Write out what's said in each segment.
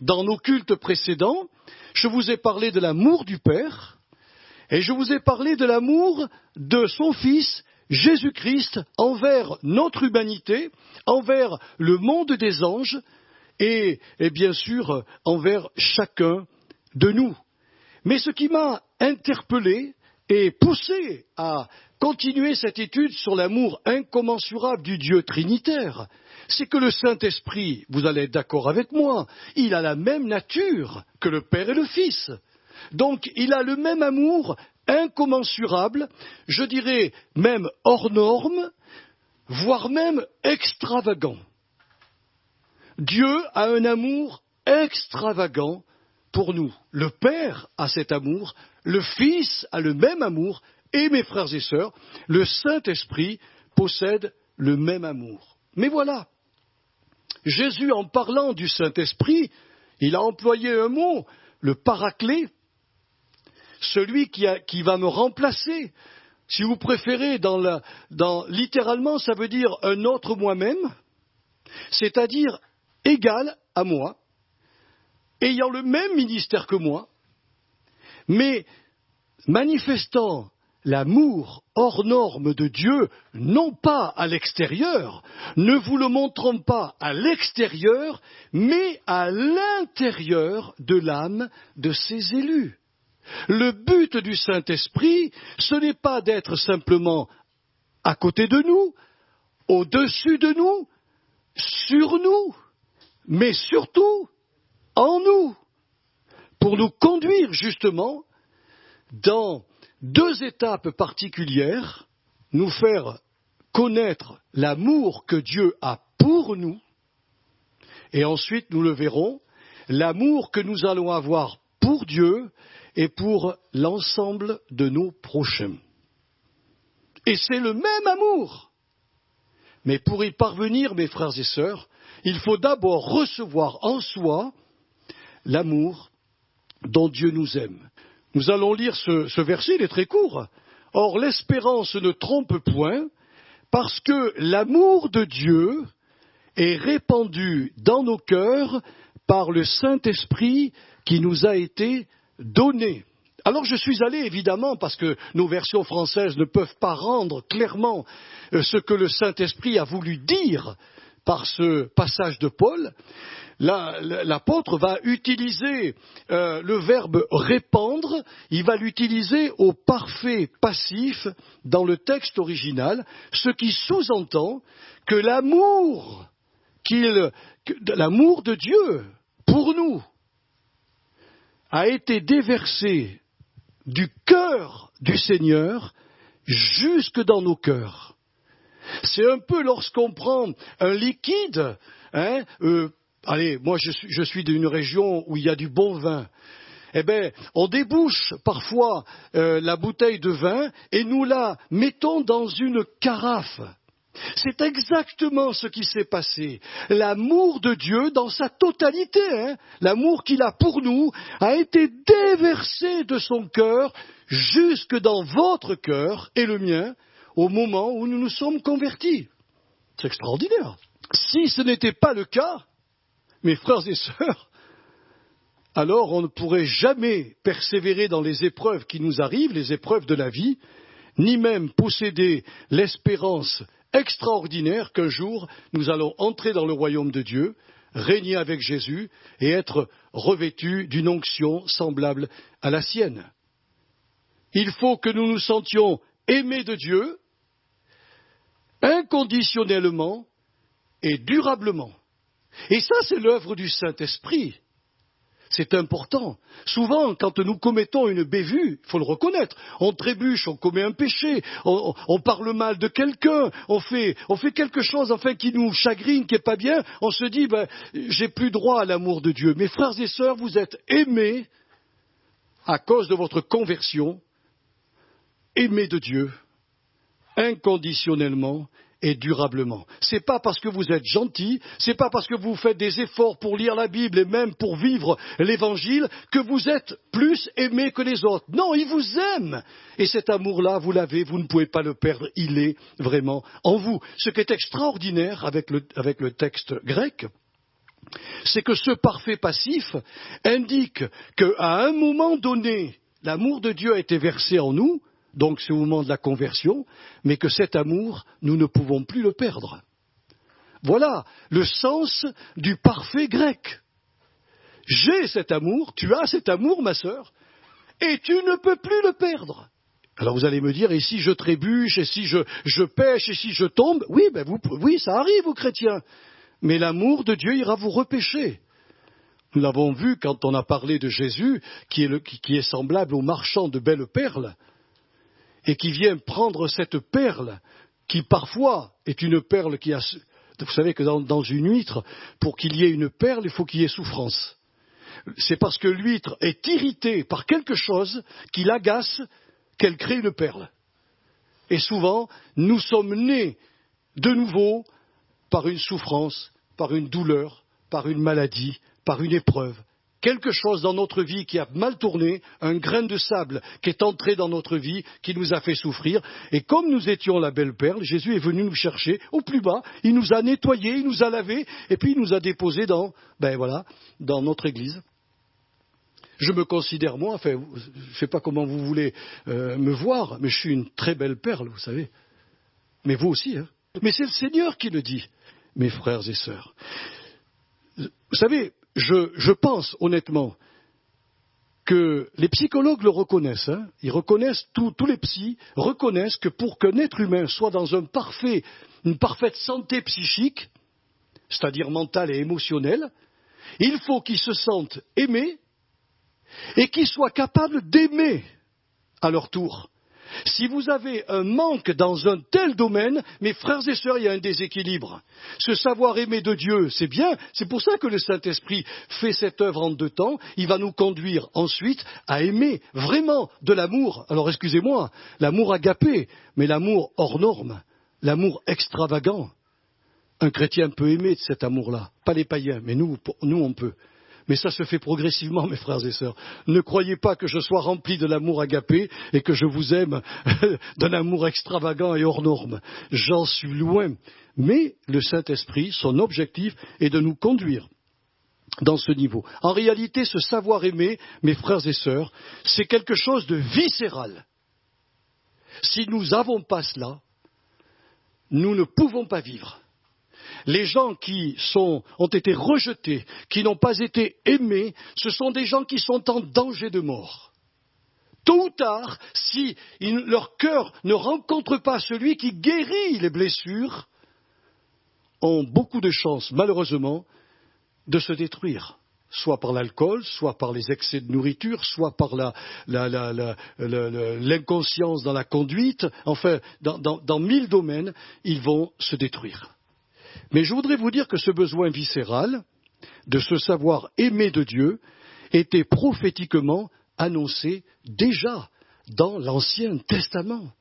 Dans nos cultes précédents, je vous ai parlé de l'amour du Père et je vous ai parlé de l'amour de son Fils, Jésus-Christ, envers notre humanité, envers le monde des anges et bien sûr envers chacun de nous. Mais ce qui m'a interpellé et poussé à continuer cette étude sur l'amour incommensurable du Dieu trinitaire, c'est que le Saint-Esprit, vous allez être d'accord avec moi, il a la même nature que le Père et le Fils. Donc il a le même amour incommensurable, je dirais même hors norme, voire même extravagant. Dieu a un amour extravagant pour nous. Le Père a cet amour, le Fils a le même amour, et mes frères et sœurs, le Saint-Esprit possède le même amour. Mais voilà, Jésus, en parlant du Saint-Esprit, il a employé un mot, le paraclet, celui qui va me remplacer. Si vous préférez, littéralement, ça veut dire un autre moi-même, c'est-à-dire égal à moi, ayant le même ministère que moi, mais manifestant l'amour hors norme de Dieu, non pas à l'extérieur, ne vous le montrons pas à l'extérieur, mais à l'intérieur de l'âme de ses élus. Le but du Saint-Esprit, ce n'est pas d'être simplement à côté de nous, au-dessus de nous, sur nous, mais surtout en nous, pour nous conduire justement dans deux étapes particulières, nous faire connaître l'amour que Dieu a pour nous, et ensuite, nous le verrons, l'amour que nous allons avoir pour Dieu et pour l'ensemble de nos prochains. Et c'est le même amour. Mais pour y parvenir, mes frères et sœurs, il faut d'abord recevoir en soi l'amour dont Dieu nous aime. Nous allons lire ce verset, il est très court. Or, l'espérance ne trompe point, parce que l'amour de Dieu est répandu dans nos cœurs par le Saint-Esprit qui nous a été donné. Alors je suis allé, évidemment, parce que nos versions françaises ne peuvent pas rendre clairement ce que le Saint-Esprit a voulu dire par ce passage de Paul, l'apôtre va utiliser le verbe répandre, il va l'utiliser au parfait passif dans le texte original, ce qui sous-entend que l'amour de Dieu pour nous a été déversé du cœur du Seigneur jusque dans nos cœurs. C'est un peu lorsqu'on prend un liquide, moi je suis d'une région où il y a du bon vin. Eh bien, on débouche parfois la bouteille de vin et nous la mettons dans une carafe. C'est exactement ce qui s'est passé. L'amour de Dieu dans sa totalité, l'amour qu'il a pour nous, a été déversé de son cœur jusque dans votre cœur et le mien au moment où nous nous sommes convertis. C'est extraordinaire. Si ce n'était pas le cas, mes frères et sœurs, alors on ne pourrait jamais persévérer dans les épreuves qui nous arrivent, les épreuves de la vie, ni même posséder l'espérance extraordinaire qu'un jour nous allons entrer dans le royaume de Dieu, régner avec Jésus et être revêtus d'une onction semblable à la sienne. Il faut que nous nous sentions aimés de Dieu inconditionnellement et durablement. Et ça, c'est l'œuvre du Saint-Esprit. C'est important. Souvent, quand nous commettons une bévue, il faut le reconnaître, on trébuche, on commet un péché, on parle mal de quelqu'un, on fait quelque chose enfin qui nous chagrine, qui n'est pas bien, on se dit, j'ai plus droit à l'amour de Dieu. Mes frères et sœurs, vous êtes aimés à cause de votre conversion, aimés de Dieu, inconditionnellement et durablement. C'est pas parce que vous êtes gentil, c'est pas parce que vous faites des efforts pour lire la Bible et même pour vivre l'Évangile que vous êtes plus aimés que les autres. Non, il vous aime. Et cet amour-là, vous l'avez, vous ne pouvez pas le perdre, il est vraiment en vous. Ce qui est extraordinaire avec le texte grec, c'est que ce parfait passif indique qu'à un moment donné, l'amour de Dieu a été versé en nous, donc c'est au moment de la conversion, mais que cet amour, nous ne pouvons plus le perdre. Voilà le sens du parfait grec. J'ai cet amour, tu as cet amour, ma sœur, et tu ne peux plus le perdre. Alors vous allez me dire, et si je trébuche, et si je pêche, et si je tombe? Oui, oui, ça arrive aux chrétiens. Mais l'amour de Dieu ira vous repêcher. Nous l'avons vu quand on a parlé de Jésus, qui est semblable au marchand de belles perles, et qui vient prendre cette perle, qui parfois est une perle qui a... Vous savez que dans une huître, pour qu'il y ait une perle, il faut qu'il y ait souffrance. C'est parce que l'huître est irritée par quelque chose qui l'agace qu'elle crée une perle. Et souvent, nous sommes nés de nouveau par une souffrance, par une douleur, par une maladie, par une épreuve. Quelque chose dans notre vie qui a mal tourné, un grain de sable qui est entré dans notre vie, qui nous a fait souffrir. Et comme nous étions la belle perle, Jésus est venu nous chercher au plus bas, il nous a nettoyés, il nous a lavés, et puis il nous a déposés dans notre église. Je me considère, moi, je ne sais pas comment vous voulez me voir, mais je suis une très belle perle, vous savez. Mais vous aussi, hein. Mais c'est le Seigneur qui le dit, mes frères et sœurs. Vous savez, je pense honnêtement que les psychologues le reconnaissent, hein. Ils reconnaissent, tous les psys reconnaissent que pour qu'un être humain soit dans une parfaite santé psychique, c'est-à-dire mentale et émotionnelle, il faut qu'il se sente aimé et qu'il soit capable d'aimer à leur tour. Si vous avez un manque dans un tel domaine, mes frères et sœurs, il y a un déséquilibre. Ce savoir-aimer de Dieu, c'est bien, c'est pour ça que le Saint-Esprit fait cette œuvre en 2 temps. Il va nous conduire ensuite à aimer vraiment de l'amour. Alors excusez-moi, l'amour agapé, mais l'amour hors norme, l'amour extravagant. Un chrétien peut aimer de cet amour-là, pas les païens, mais nous on peut. Mais ça se fait progressivement, mes frères et sœurs. Ne croyez pas que je sois rempli de l'amour agapé et que je vous aime d'un amour extravagant et hors norme. J'en suis loin. Mais le Saint-Esprit, son objectif est de nous conduire dans ce niveau. En réalité, ce savoir-aimer, mes frères et sœurs, c'est quelque chose de viscéral. Si nous n'avons pas cela, nous ne pouvons pas vivre. Les gens qui ont été rejetés, qui n'ont pas été aimés, ce sont des gens qui sont en danger de mort. Tôt ou tard, si leur cœur ne rencontre pas celui qui guérit les blessures, ont beaucoup de chances, malheureusement, de se détruire. Soit par l'alcool, soit par les excès de nourriture, soit par l'inconscience dans la conduite. Enfin, dans 1000 domaines, ils vont se détruire. Mais je voudrais vous dire que ce besoin viscéral de se savoir aimer de Dieu était prophétiquement annoncé déjà dans l'Ancien Testament.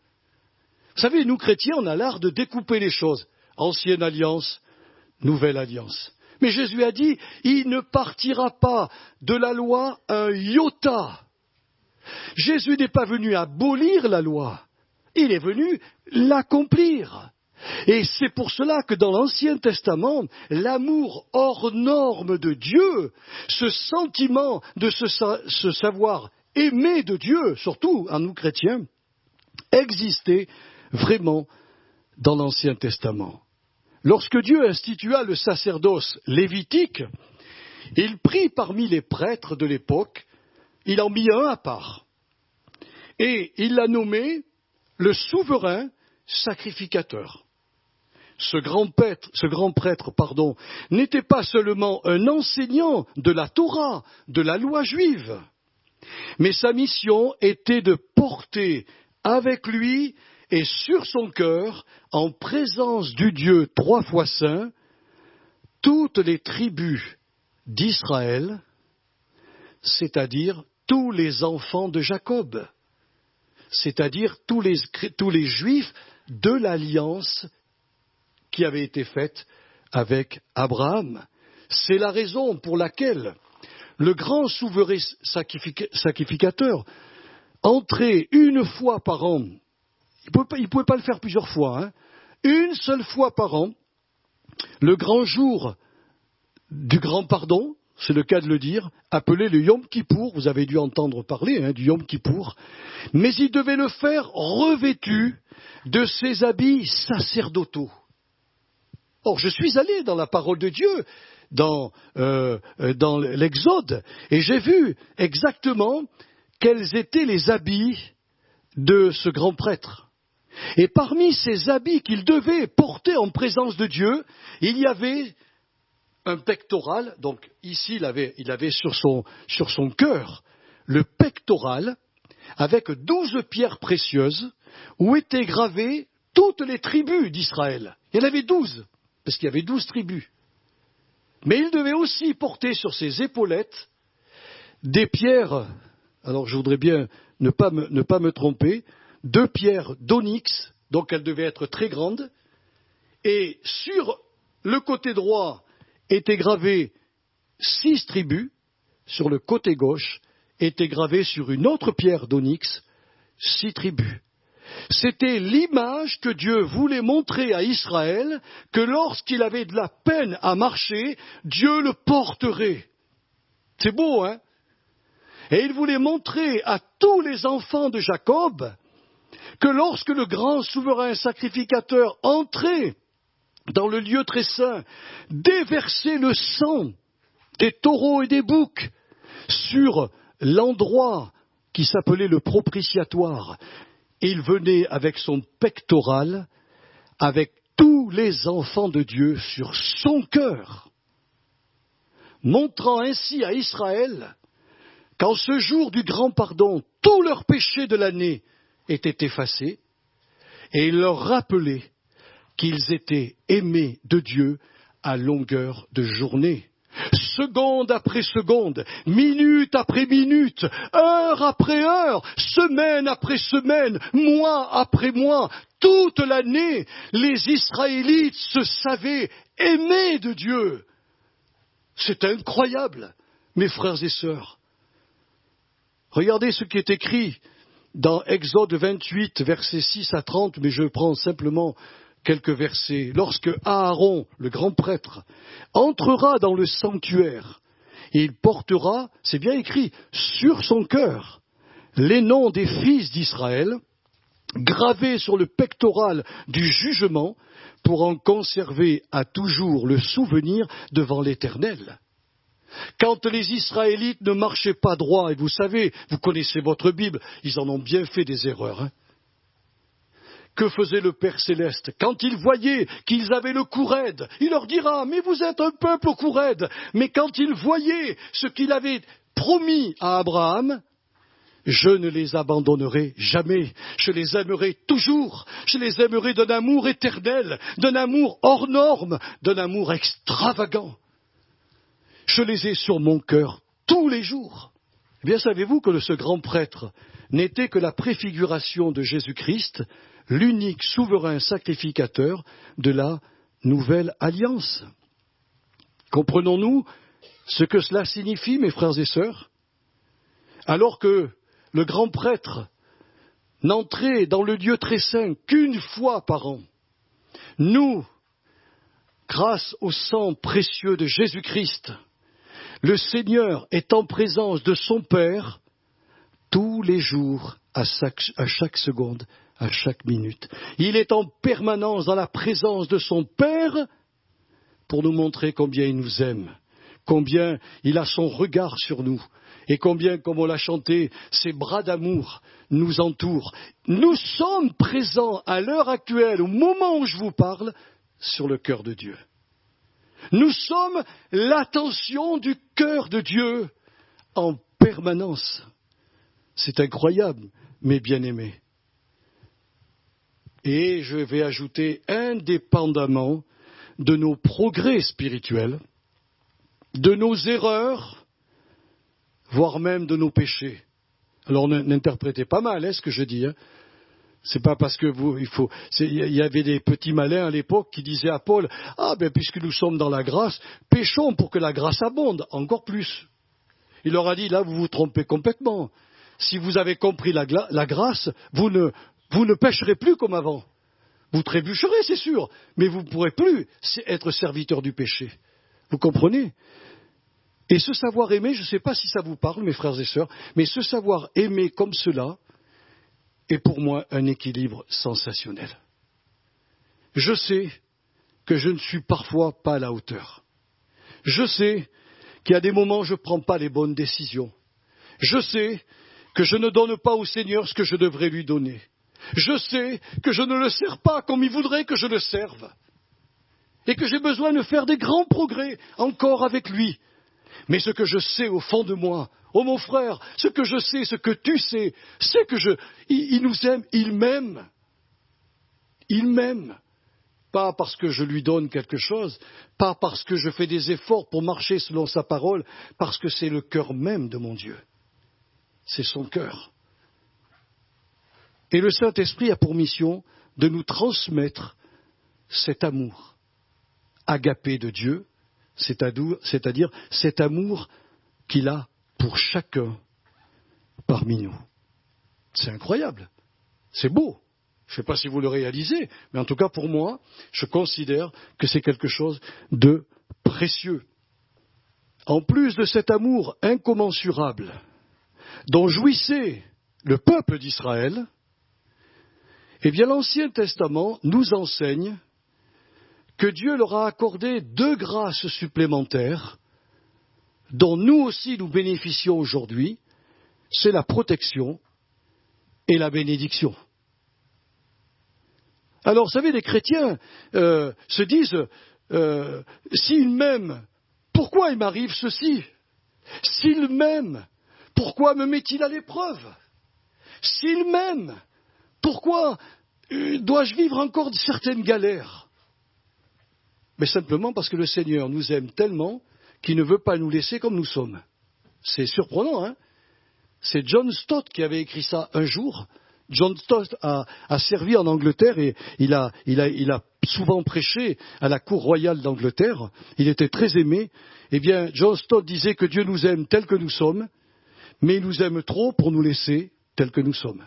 Vous savez, nous chrétiens, on a l'art de découper les choses. Ancienne alliance, nouvelle alliance. Mais Jésus a dit, il ne partira pas de la loi un iota. Jésus n'est pas venu abolir la loi, il est venu l'accomplir. Et c'est pour cela que dans l'Ancien Testament, l'amour hors norme de Dieu, ce sentiment de se savoir aimer de Dieu, surtout en nous chrétiens, existait vraiment dans l'Ancien Testament. Lorsque Dieu institua le sacerdoce lévitique, il prit parmi les prêtres de l'époque, il en mit un à part, et il l'a nommé le souverain sacrificateur. Ce grand prêtre, n'était pas seulement un enseignant de la Torah, de la loi juive, mais sa mission était de porter avec lui et sur son cœur, en présence du Dieu 3 fois saint, toutes les tribus d'Israël, c'est-à-dire tous les enfants de Jacob, c'est-à-dire tous les juifs de l'alliance qui avait été faite avec Abraham. C'est la raison pour laquelle le grand souverain sacrificateur entrait une fois par an. Il ne pouvait pas le faire plusieurs fois, hein. Une seule fois par an, le grand jour du grand pardon, c'est le cas de le dire, appelé le Yom Kippour, vous avez dû entendre parler du Yom Kippour, mais il devait le faire revêtu de ses habits sacerdotaux. Or, je suis allé dans la parole de Dieu, dans l'Exode, et j'ai vu exactement quels étaient les habits de ce grand prêtre. Et parmi ces habits qu'il devait porter en présence de Dieu, il y avait un pectoral, donc ici il avait sur son cœur le pectoral avec 12 pierres précieuses où étaient gravées toutes les tribus d'Israël. Il y en avait 12, parce qu'il y avait 12 tribus. Mais il devait aussi porter sur ses épaulettes des pierres, alors je voudrais bien ne pas me tromper, 2 pierres d'onyx, donc elles devaient être très grandes, et sur le côté droit étaient gravées 6 tribus, sur le côté gauche étaient gravées sur une autre pierre d'onyx 6 tribus. C'était l'image que Dieu voulait montrer à Israël, que lorsqu'il avait de la peine à marcher, Dieu le porterait. C'est beau, hein? Et il voulait montrer à tous les enfants de Jacob que lorsque le grand souverain sacrificateur entrait dans le lieu très saint, déverser le sang des taureaux et des boucs sur l'endroit qui s'appelait le propitiatoire. Et il venait avec son pectoral, avec tous les enfants de Dieu sur son cœur, montrant ainsi à Israël qu'en ce jour du grand pardon, tous leurs péchés de l'année étaient effacés, et il leur rappelait qu'ils étaient aimés de Dieu à longueur de journée. Seconde après seconde, minute après minute, heure après heure, semaine après semaine, mois après mois, toute l'année, les Israélites se savaient aimés de Dieu. C'est incroyable, mes frères et sœurs. Regardez ce qui est écrit dans Exode 28, versets 6 à 30, mais je prends simplement quelques versets. Lorsque Aaron, le grand prêtre, entrera dans le sanctuaire, et il portera, c'est bien écrit, sur son cœur, les noms des fils d'Israël, gravés sur le pectoral du jugement, pour en conserver à toujours le souvenir devant l'Éternel. Quand les Israélites ne marchaient pas droit, et vous savez, vous connaissez votre Bible, ils en ont bien fait des erreurs, Que faisait le Père Céleste? Quand il voyait qu'ils avaient le cou raide, il leur dira, mais vous êtes un peuple au cou raide. Mais quand il voyait ce qu'il avait promis à Abraham, je ne les abandonnerai jamais, je les aimerai toujours, je les aimerai d'un amour éternel, d'un amour hors norme, d'un amour extravagant. Je les ai sur mon cœur tous les jours. Eh bien, savez-vous que ce grand prêtre n'était que la préfiguration de Jésus-Christ, l'unique souverain sacrificateur de la nouvelle alliance? Comprenons-nous ce que cela signifie, mes frères et sœurs? Alors que le grand prêtre n'entrait dans le lieu très saint qu'une fois par an, nous, grâce au sang précieux de Jésus-Christ, le Seigneur est en présence de son Père tous les jours, à chaque seconde, à chaque minute. Il est en permanence dans la présence de son Père pour nous montrer combien il nous aime, combien il a son regard sur nous, et combien, comme on l'a chanté, ses bras d'amour nous entourent. Nous sommes présents à l'heure actuelle, au moment où je vous parle, sur le cœur de Dieu. Nous sommes l'attention du cœur de Dieu en permanence. C'est incroyable, mes bien-aimés. Et je vais ajouter, indépendamment de nos progrès spirituels, de nos erreurs, voire même de nos péchés. Alors n'interprétez pas mal ce que je dis. C'est pas parce que il y avait des petits malins à l'époque qui disaient à Paul, puisque nous sommes dans la grâce, péchons pour que la grâce abonde, encore plus. Il leur a dit, là vous vous trompez complètement. Si vous avez compris la grâce, vous ne pécherez plus comme avant. Vous trébucherez, c'est sûr, mais vous ne pourrez plus être serviteur du péché. Vous comprenez? Et ce savoir aimer, je ne sais pas si ça vous parle, mes frères et sœurs, mais ce savoir aimer comme cela est pour moi un équilibre sensationnel. Je sais que je ne suis parfois pas à la hauteur. Je sais qu'il y a des moments où je ne prends pas les bonnes décisions. Je sais que je ne donne pas au Seigneur ce que je devrais lui donner. Je sais que je ne le sers pas comme il voudrait que je le serve. Et que j'ai besoin de faire des grands progrès encore avec lui. Mais ce que je sais au fond de moi, oh mon frère, ce que je sais, ce que tu sais, c'est que il nous aime, il m'aime. Il m'aime. Pas parce que je lui donne quelque chose, pas parce que je fais des efforts pour marcher selon sa parole, parce que c'est le cœur même de mon Dieu. C'est son cœur. Et le Saint-Esprit a pour mission de nous transmettre cet amour agapé de Dieu, c'est-à-dire cet amour qu'il a pour chacun parmi nous. C'est incroyable, c'est beau. Je ne sais pas si vous le réalisez, mais en tout cas pour moi, je considère que c'est quelque chose de précieux. En plus de cet amour incommensurable dont jouissait le peuple d'Israël, eh bien l'Ancien Testament nous enseigne que Dieu leur a accordé 2 grâces supplémentaires dont nous aussi nous bénéficions aujourd'hui, c'est la protection et la bénédiction. Alors, vous savez, les chrétiens se disent, s'ils m'aiment, pourquoi il m'arrive ceci? S'il m'aime, pourquoi me met-il à l'épreuve? S'il m'aime, pourquoi dois-je vivre encore certaines galères? Mais simplement parce que le Seigneur nous aime tellement qu'il ne veut pas nous laisser comme nous sommes. C'est surprenant, hein? C'est John Stott qui avait écrit ça un jour. John Stott a servi en Angleterre et il a souvent prêché à la cour royale d'Angleterre. Il était très aimé. Eh bien, John Stott disait que Dieu nous aime tels que nous sommes, mais il nous aime trop pour nous laisser tels que nous sommes.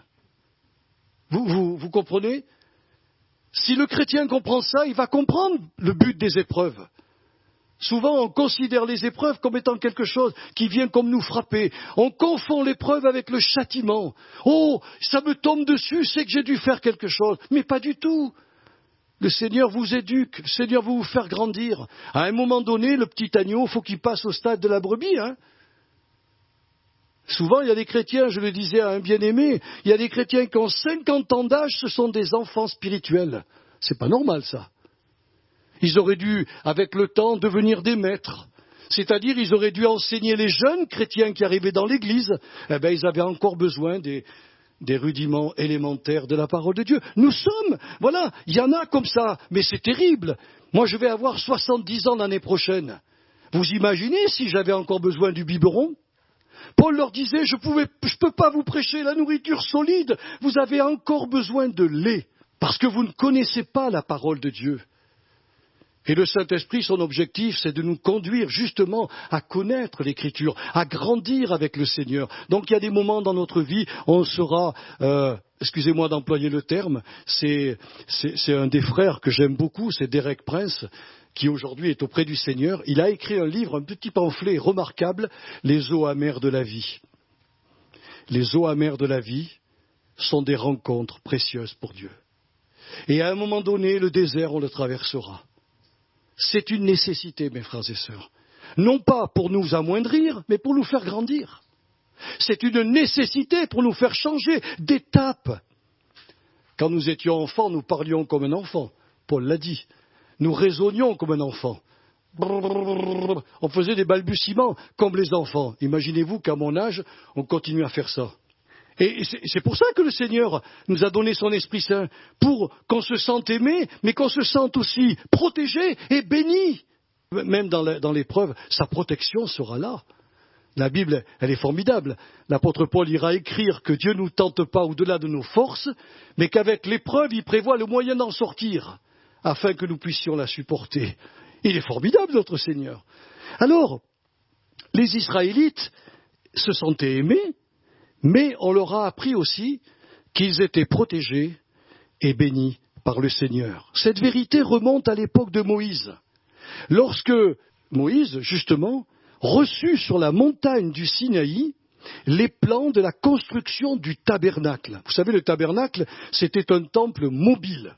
Vous comprenez? Si le chrétien comprend ça, il va comprendre le but des épreuves. Souvent, on considère les épreuves comme étant quelque chose qui vient comme nous frapper. On confond l'épreuve avec le châtiment. Oh, ça me tombe dessus, c'est que j'ai dû faire quelque chose. Mais pas du tout. Le Seigneur vous éduque, le Seigneur veut vous faire grandir. À un moment donné, le petit agneau, il faut qu'il passe au stade de la brebis, hein. Souvent, il y a des chrétiens, je le disais à un bien-aimé, il y a des chrétiens qui ont 50 ans d'âge, ce sont des enfants spirituels. C'est pas normal, ça. Ils auraient dû, avec le temps, devenir des maîtres. C'est-à-dire, ils auraient dû enseigner les jeunes chrétiens qui arrivaient dans l'église. Eh bien, ils avaient encore besoin des rudiments élémentaires de la parole de Dieu. Nous sommes, voilà, il y en a comme ça, mais c'est terrible. Moi, je vais avoir 70 ans l'année prochaine. Vous imaginez si j'avais encore besoin du biberon? Paul leur disait, je ne peux pas vous prêcher la nourriture solide, vous avez encore besoin de lait, parce que vous ne connaissez pas la parole de Dieu. Et le Saint-Esprit, son objectif, c'est de nous conduire justement à connaître l'Écriture, à grandir avec le Seigneur. Donc il y a des moments dans notre vie, on sera, excusez-moi d'employer le terme, c'est un des frères que j'aime beaucoup, c'est Derek Prince, qui aujourd'hui est auprès du Seigneur. Il a écrit un livre, un petit pamphlet remarquable, Les eaux amères de la vie. Les eaux amères de la vie sont des rencontres précieuses pour Dieu. Et à un moment donné, le désert, on le traversera. C'est une nécessité, mes frères et sœurs. Non pas pour nous amoindrir, mais pour nous faire grandir. C'est une nécessité pour nous faire changer d'étape. Quand nous étions enfants, nous parlions comme un enfant. Paul l'a dit. Nous raisonnions comme un enfant. On faisait des balbutiements comme les enfants. Imaginez-vous qu'à mon âge, on continue à faire ça. Et c'est pour ça que le Seigneur nous a donné son Esprit Saint, pour qu'on se sente aimé, mais qu'on se sente aussi protégé et béni. Même dans l'épreuve, sa protection sera là. La Bible, elle est formidable. L'apôtre Paul ira écrire que Dieu ne nous tente pas au-delà de nos forces, mais qu'avec l'épreuve, il prévoit le moyen d'en sortir, afin que nous puissions la supporter. Il est formidable, notre Seigneur. Alors, les Israélites se sentaient aimés, mais on leur a appris aussi qu'ils étaient protégés et bénis par le Seigneur. Cette vérité remonte à l'époque de Moïse. Lorsque Moïse, justement, reçut sur la montagne du Sinaï les plans de la construction du tabernacle. Vous savez, le tabernacle, c'était un temple mobile.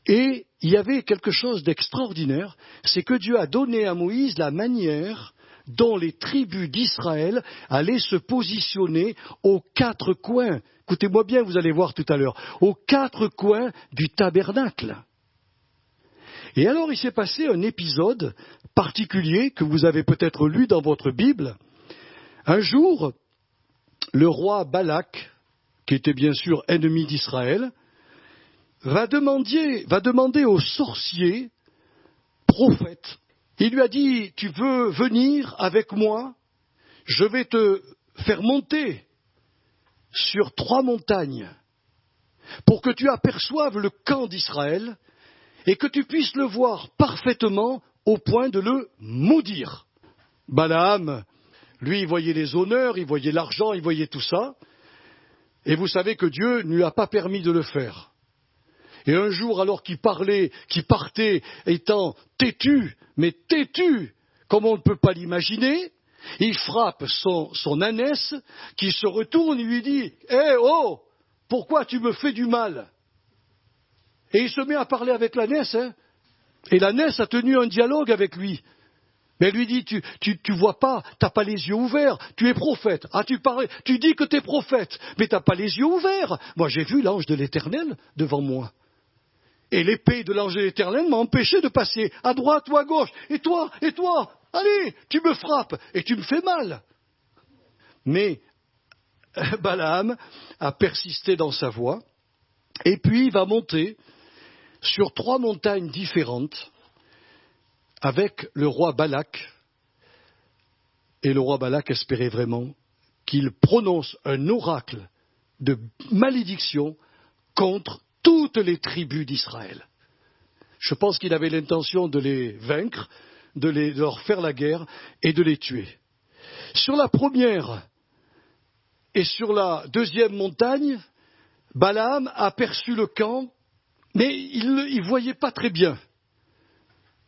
Et il y avait quelque chose d'extraordinaire, c'est que Dieu a donné à Moïse la manière dont les tribus d'Israël allaient se positionner aux quatre coins. Écoutez-moi bien, vous allez voir tout à l'heure, aux quatre coins du tabernacle. Et alors il s'est passé un épisode particulier que vous avez peut-être lu dans votre Bible. Un jour, le roi Balak, qui était bien sûr ennemi d'Israël, va demander au sorcier, prophète. Il lui a dit, tu veux venir avec moi? Je vais te faire monter sur 3 montagnes pour que tu aperçoives le camp d'Israël et que tu puisses le voir parfaitement au point de le maudire. Balaam, lui, il voyait les honneurs, il voyait l'argent, il voyait tout ça. Et vous savez que Dieu ne lui a pas permis de le faire. Et un jour, alors qu'il partait étant têtu, mais têtu, comme on ne peut pas l'imaginer, il frappe son ânesse, qui se retourne et lui dit « Eh oh, pourquoi tu me fais du mal ?» Et il se met à parler avec l'ânesse, hein. Et l'ânesse a tenu un dialogue avec lui. Mais elle lui dit, tu vois pas, t'as pas les yeux ouverts, tu es prophète. Ah, tu dis que tu es prophète, mais t'as pas les yeux ouverts. Moi, j'ai vu l'ange de l'Éternel devant moi. Et l'épée de l'ange de l'Éternel m'a empêché de passer à droite ou à gauche. Et toi, allez, tu me frappes et tu me fais mal. Mais Balaam a persisté dans sa voie, et puis il va monter sur 3 montagnes différentes, avec le roi Balak, et le roi Balak espérait vraiment qu'il prononce un oracle de malédiction contre toutes les tribus d'Israël. Je pense qu'il avait l'intention de les vaincre, de leur faire la guerre et de les tuer. Sur la première et sur la deuxième montagne, Balaam a aperçu le camp, mais il ne voyait pas très bien.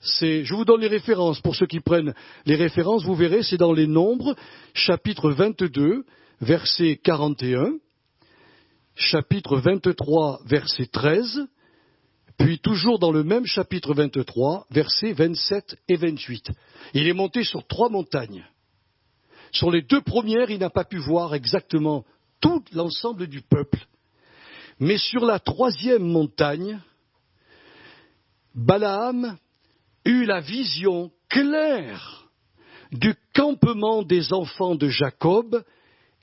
Je vous donne les références. Pour ceux qui prennent les références, vous verrez, c'est dans les Nombres, chapitre 22, verset 41, chapitre 23, verset 13, puis toujours dans le même chapitre 23, versets 27 et 28. Il est monté sur 3 montagnes. Sur les 2 premières, il n'a pas pu voir exactement tout l'ensemble du peuple. Mais sur la 3e montagne, Balaam eut la vision claire du campement des enfants de Jacob,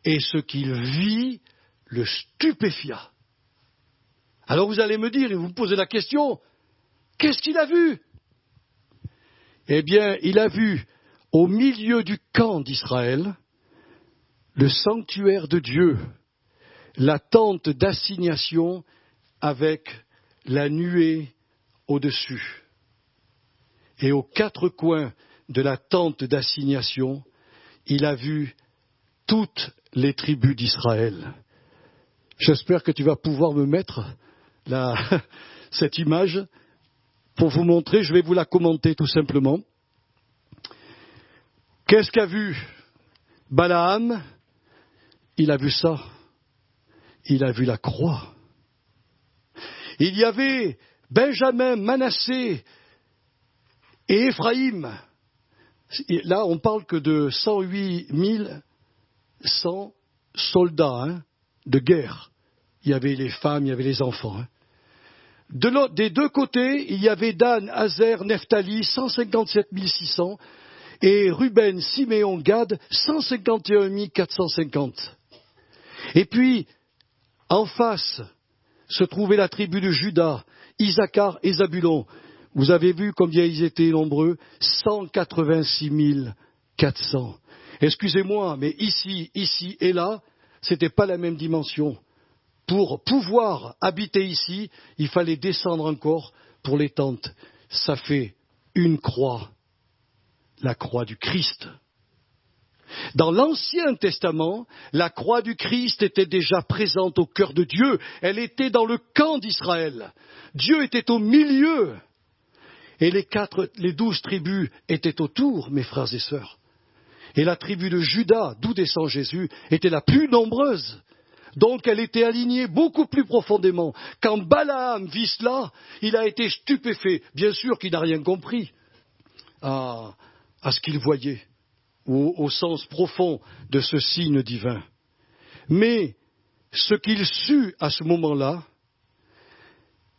et ce qu'il vit le stupéfia. Alors vous allez me dire, et vous me posez la question, qu'est-ce qu'il a vu? Eh bien, il a vu au milieu du camp d'Israël le sanctuaire de Dieu, la tente d'assignation avec la nuée au-dessus. Et aux 4 coins de la tente d'assignation, il a vu toutes les tribus d'Israël. J'espère que tu vas pouvoir me mettre cette image pour vous montrer. Je vais vous la commenter tout simplement. Qu'est-ce qu'a vu Balaam? Il a vu ça. Il a vu la croix. Il y avait Benjamin, Manassé et Éphraïm. Là, on parle que de 108 100 soldats de guerre. Il y avait les femmes, il y avait les enfants. Des 2 côtés, il y avait Dan, Azer, Nephtali, 157 600, et Ruben, Siméon, Gad, 151 450. Et puis, en face, se trouvait la tribu de Juda, Isaacar et Zabulon. Vous avez vu combien ils étaient nombreux? 186 400. Excusez-moi, mais ici et là, c'était pas la même dimension. Pour pouvoir habiter ici, il fallait descendre encore pour les tentes. Ça fait une croix, la croix du Christ. Dans l'Ancien Testament, la croix du Christ était déjà présente au cœur de Dieu. Elle était dans le camp d'Israël. Dieu était au milieu. Et les 12 tribus étaient autour, mes frères et sœurs. Et la tribu de Juda, d'où descend Jésus, était la plus nombreuse. Donc elle était alignée beaucoup plus profondément. Quand Balaam vit cela, il a été stupéfait. Bien sûr qu'il n'a rien compris à ce qu'il voyait, ou au sens profond de ce signe divin. Mais ce qu'il sut à ce moment-là,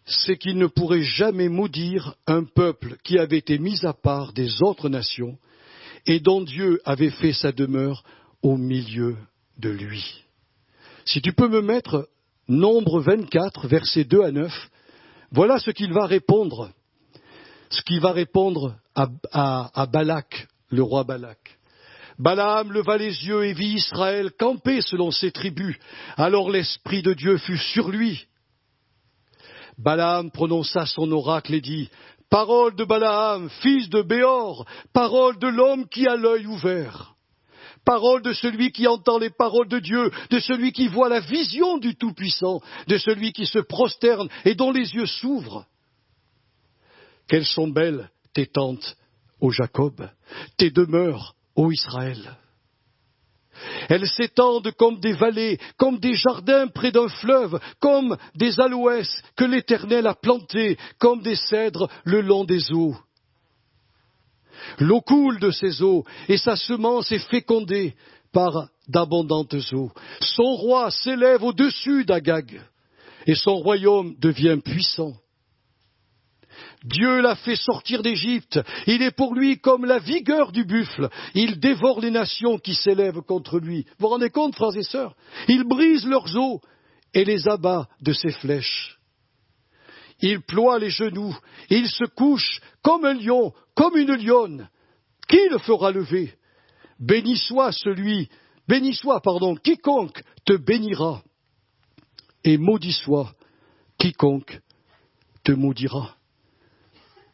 c'est qu'il ne pourrait jamais maudire un peuple qui avait été mis à part des autres nations et dont Dieu avait fait sa demeure au milieu de lui. Si tu peux me mettre Nombre 24, versets 2 à 9, voilà ce qu'il va répondre. Ce qu'il va répondre à Balak, le roi Balak. Balaam leva les yeux et vit Israël camper selon ses tribus. Alors l'Esprit de Dieu fut sur lui. Balaam prononça son oracle et dit, « Parole de Balaam, fils de Béor, parole de l'homme qui a l'œil ouvert. » Parole de celui qui entend les paroles de Dieu, de celui qui voit la vision du Tout-Puissant, de celui qui se prosterne et dont les yeux s'ouvrent. Quelles sont belles tes tentes, ô Jacob, tes demeures, ô Israël. Elles s'étendent comme des vallées, comme des jardins près d'un fleuve, comme des aloès que l'Éternel a plantés, comme des cèdres le long des eaux. L'eau coule de ses eaux, et sa semence est fécondée par d'abondantes eaux. Son roi s'élève au-dessus d'Agag, et son royaume devient puissant. Dieu l'a fait sortir d'Égypte, il est pour lui comme la vigueur du buffle, il dévore les nations qui s'élèvent contre lui. Vous vous rendez compte, frères et sœurs? Il brise leurs os et les abat de ses flèches. Il ploie les genoux, et il se couche comme un lion, comme une lionne. Qui le fera lever? Béni soit quiconque te bénira, et maudit soit quiconque te maudira.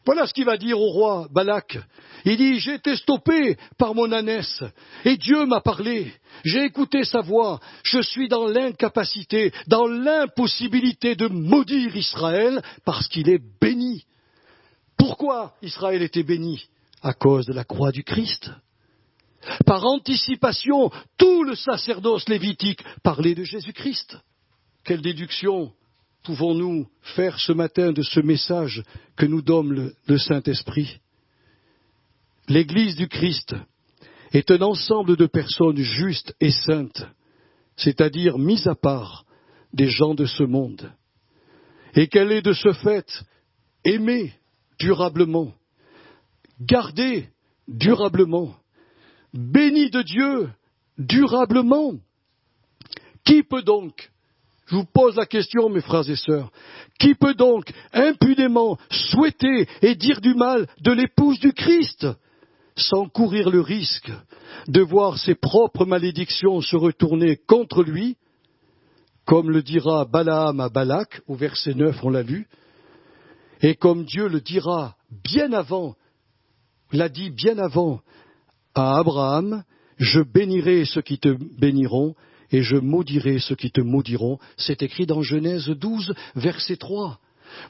Voilà ce qu'il va dire au roi Balak. Il dit, j'ai été stoppé par mon ânesse, et Dieu m'a parlé. J'ai écouté sa voix. Je suis dans l'incapacité, dans l'impossibilité de maudire Israël, parce qu'il est béni. Pourquoi Israël était béni? À cause de la croix du Christ. Par anticipation, tout le sacerdoce lévitique parlait de Jésus-Christ. Quelle déduction pouvons-nous faire ce matin de ce message que nous donne le Saint-Esprit? L'Église du Christ est un ensemble de personnes justes et saintes, c'est-à-dire mises à part des gens de ce monde, et qu'elle est de ce fait aimée durablement, gardée durablement, bénie de Dieu durablement. Qui peut donc, je vous pose la question, mes frères et sœurs, qui peut donc impunément souhaiter et dire du mal de l'épouse du Christ, sans courir le risque de voir ses propres malédictions se retourner contre lui, comme le dira Balaam à Balak, au verset 9, on l'a lu, et comme Dieu le dira bien avant, l'a dit bien avant à Abraham, je bénirai ceux qui te béniront, et je maudirai ceux qui te maudiront. C'est écrit dans Genèse 12, verset 3.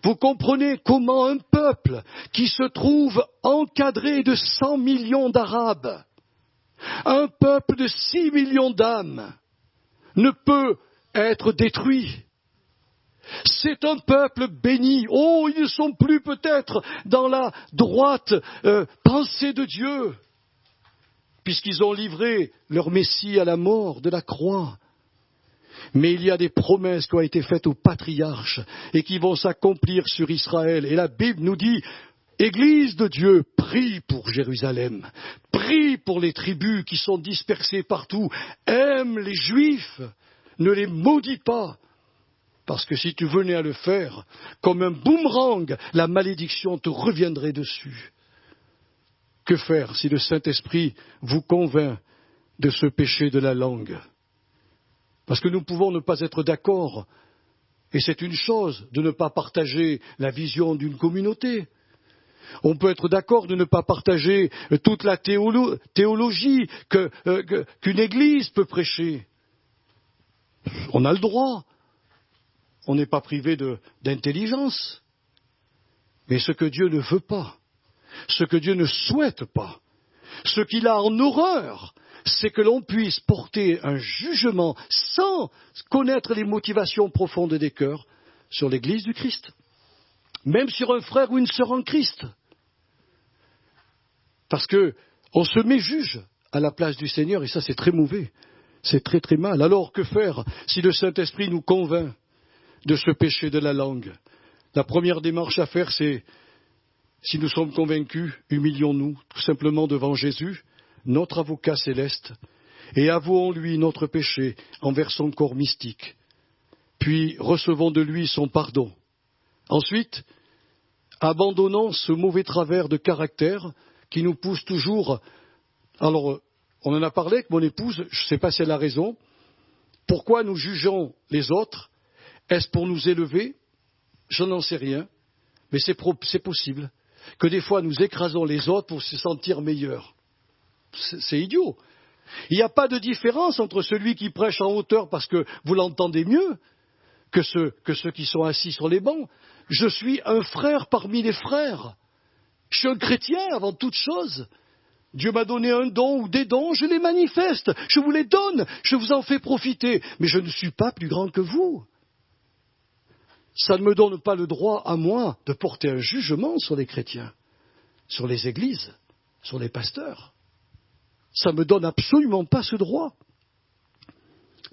Vous comprenez comment un peuple qui se trouve encadré de 100 millions d'Arabes, un peuple de 6 millions d'âmes, ne peut être détruit. C'est un peuple béni. Oh, ils ne sont plus peut-être dans la droite pensée de Dieu, puisqu'ils ont livré leur Messie à la mort de la croix. Mais il y a des promesses qui ont été faites aux patriarches et qui vont s'accomplir sur Israël. Et la Bible nous dit, Église de Dieu, prie pour Jérusalem, prie pour les tribus qui sont dispersées partout, aime les Juifs, ne les maudis pas. Parce que si tu venais à le faire, comme un boomerang, la malédiction te reviendrait dessus. Que faire si le Saint-Esprit vous convainc de ce péché de la langue? Parce que nous pouvons ne pas être d'accord, et c'est une chose de ne pas partager la vision d'une communauté. On peut être d'accord de ne pas partager toute la théologie qu'une Église peut prêcher. On a le droit. On n'est pas privé d'intelligence. Mais ce que Dieu ne veut pas, Ce que Dieu ne souhaite pas, ce qu'il a en horreur, c'est que l'on puisse porter un jugement sans connaître les motivations profondes des cœurs sur l'Église du Christ, même sur un frère ou une sœur en Christ. Parce qu'on se met juge à la place du Seigneur, et ça c'est très mauvais, c'est très très mal. Alors que faire si le Saint-Esprit nous convainc de ce péché de la langue? La première démarche à faire, c'est, si nous sommes convaincus, humilions-nous tout simplement devant Jésus, notre avocat céleste, et avouons-lui notre péché envers son corps mystique. Puis recevons de lui son pardon. Ensuite, abandonnons ce mauvais travers de caractère qui nous pousse toujours. Alors, on en a parlé avec mon épouse, je ne sais pas si elle a raison. Pourquoi nous jugeons les autres? Est-ce pour nous élever? Je n'en sais rien, mais c'est possible que des fois nous écrasons les autres pour se sentir meilleurs. C'est idiot. Il n'y a pas de différence entre celui qui prêche en hauteur parce que vous l'entendez mieux que ceux qui sont assis sur les bancs. Je suis un frère parmi les frères. Je suis un chrétien avant toute chose. Dieu m'a donné un don ou des dons, je les manifeste, je vous les donne, je vous en fais profiter, mais je ne suis pas plus grand que vous. Ça ne me donne pas le droit à moi de porter un jugement sur les chrétiens, sur les églises, sur les pasteurs. Ça ne me donne absolument pas ce droit.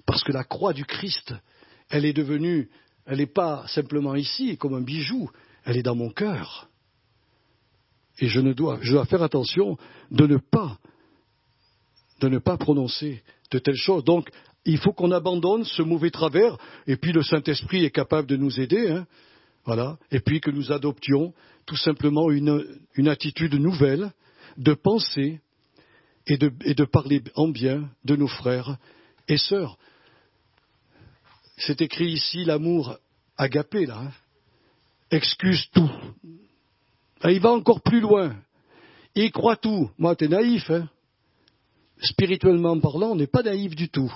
Parce que la croix du Christ, elle est devenue, elle n'est pas simplement ici comme un bijou, elle est dans mon cœur. Et je dois faire attention de ne pas prononcer de telles choses. Donc, il faut qu'on abandonne ce mauvais travers, et puis le Saint-Esprit est capable de nous aider, hein, voilà, et puis que nous adoptions tout simplement une attitude nouvelle de penser et de parler en bien de nos frères et sœurs. C'est écrit ici l'amour agapé, là, hein. Excuse tout. Et il va encore plus loin. Il croit tout. Moi, t'es naïf, hein. Spirituellement parlant, on n'est pas naïf du tout.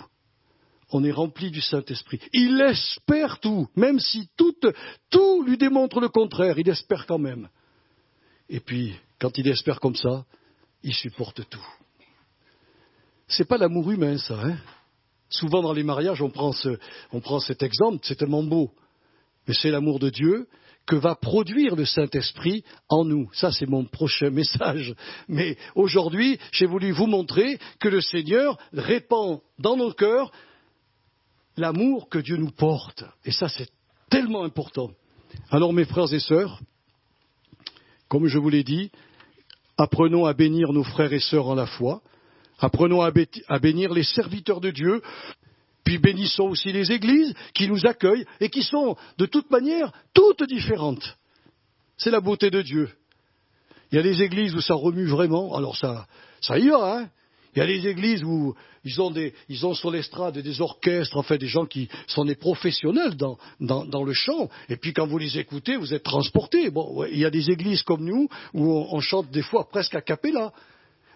On est rempli du Saint-Esprit. Il espère tout, même si tout lui démontre le contraire, il espère quand même. Et puis, quand il espère comme ça, il supporte tout. C'est pas l'amour humain, ça, hein. Souvent dans les mariages, on prend cet exemple, c'est tellement beau. Mais c'est l'amour de Dieu que va produire le Saint-Esprit en nous. Ça, c'est mon prochain message. Mais aujourd'hui, j'ai voulu vous montrer que le Seigneur répand dans nos cœurs l'amour que Dieu nous porte. Et ça, c'est tellement important. Alors, mes frères et sœurs, comme je vous l'ai dit, apprenons à bénir nos frères et sœurs en la foi. Apprenons à bénir les serviteurs de Dieu. Puis bénissons aussi les églises qui nous accueillent et qui sont, de toute manière, toutes différentes. C'est la beauté de Dieu. Il y a des églises où ça remue vraiment, alors ça y va, hein. Il y a des églises où ils ont sur l'estrade des orchestres, en fait, des gens qui sont des professionnels dans le chant. Et puis quand vous les écoutez, vous êtes transportés. Bon, ouais, il y a des églises comme nous où on chante des fois presque a cappella.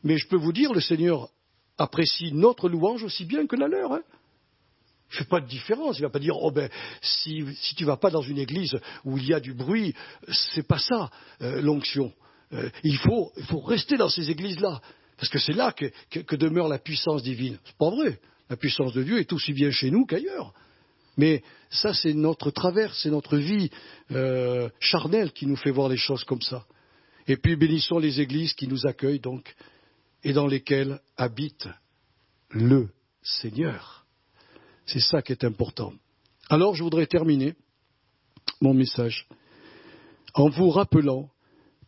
Mais je peux vous dire, le Seigneur apprécie notre louange aussi bien que la leur, hein. Il ne fait pas de différence. Il ne va pas dire, oh ben, si tu ne vas pas dans une église où il y a du bruit, c'est pas ça, l'onction. Il faut rester dans ces églises-là. Parce que c'est là que demeure la puissance divine. C'est pas vrai. La puissance de Dieu est aussi bien chez nous qu'ailleurs. Mais ça, c'est notre travers, c'est notre vie charnelle qui nous fait voir les choses comme ça. Et puis bénissons les églises qui nous accueillent donc, et dans lesquelles habite le Seigneur. C'est ça qui est important. Alors, je voudrais terminer mon message en vous rappelant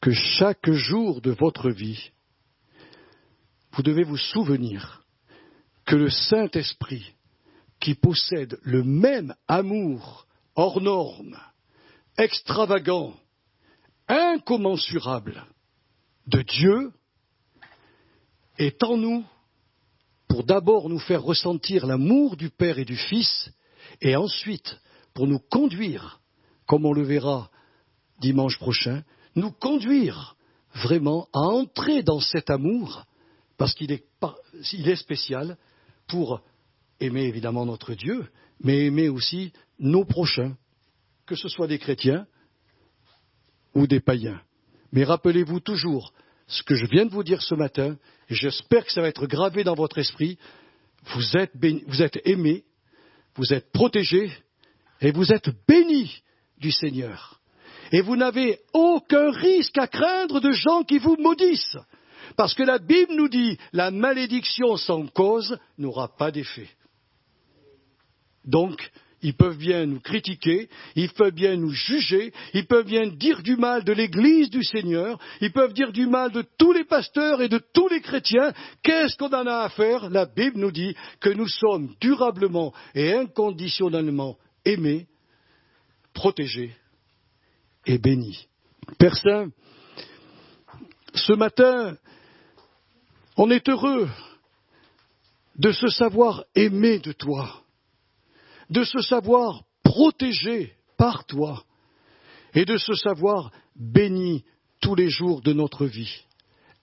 que chaque jour de votre vie, vous devez vous souvenir que le Saint-Esprit, qui possède le même amour hors norme, extravagant, incommensurable de Dieu, est en nous pour d'abord nous faire ressentir l'amour du Père et du Fils, et ensuite pour nous conduire, comme on le verra dimanche prochain, nous conduire vraiment à entrer dans cet amour, parce qu'il est spécial pour aimer évidemment notre Dieu, mais aimer aussi nos prochains, que ce soit des chrétiens ou des païens. Mais rappelez-vous toujours ce que je viens de vous dire ce matin, et j'espère que ça va être gravé dans votre esprit. Vous êtes aimés, vous êtes protégés, et vous êtes bénis du Seigneur. Et vous n'avez aucun risque à craindre de gens qui vous maudissent. Parce que la Bible nous dit, la malédiction sans cause n'aura pas d'effet. Donc, ils peuvent bien nous critiquer, ils peuvent bien nous juger, ils peuvent bien dire du mal de l'Église du Seigneur, ils peuvent dire du mal de tous les pasteurs et de tous les chrétiens. Qu'est-ce qu'on en a à faire? La Bible nous dit que nous sommes durablement et inconditionnellement aimés, protégés et bénis. Père Saint, ce matin, on est heureux de se savoir aimé de toi, de se savoir protégé par toi et de se savoir béni tous les jours de notre vie,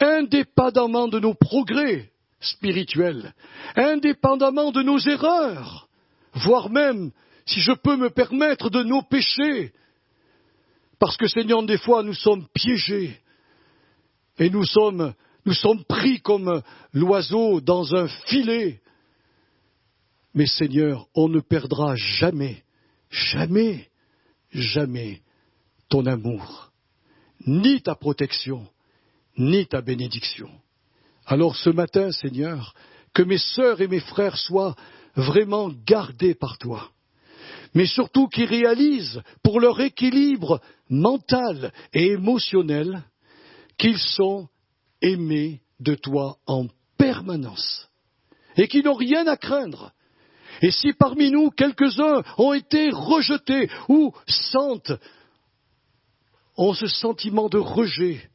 indépendamment de nos progrès spirituels, indépendamment de nos erreurs, voire même, si je peux me permettre, de nos péchés. Parce que, Seigneur, des fois, nous sommes piégés et nous sommes pris comme l'oiseau dans un filet. Mais Seigneur, on ne perdra jamais, jamais, jamais ton amour, ni ta protection, ni ta bénédiction. Alors ce matin, Seigneur, que mes sœurs et mes frères soient vraiment gardés par toi, mais surtout qu'ils réalisent pour leur équilibre mental et émotionnel qu'ils sont aimés de toi en permanence et qu'ils n'ont rien à craindre. Et si parmi nous, quelques-uns ont été rejetés ou ont ce sentiment de rejet,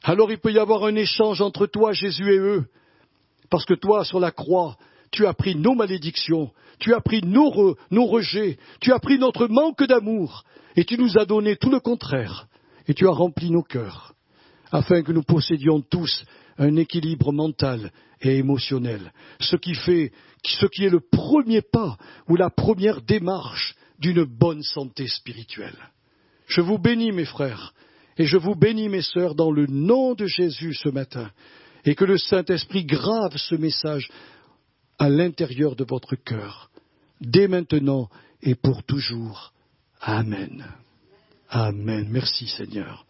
alors il peut y avoir un échange entre toi, Jésus, et eux. Parce que toi, sur la croix, tu as pris nos malédictions, tu as pris nos rejets, tu as pris notre manque d'amour, et tu nous as donné tout le contraire, et tu as rempli nos cœurs, afin que nous possédions tous un équilibre mental et émotionnel, ce qui est le premier pas ou la première démarche d'une bonne santé spirituelle. Je vous bénis, mes frères, et je vous bénis, mes sœurs, dans le nom de Jésus ce matin, et que le Saint-Esprit grave ce message à l'intérieur de votre cœur, dès maintenant et pour toujours. Amen. Amen. Merci, Seigneur.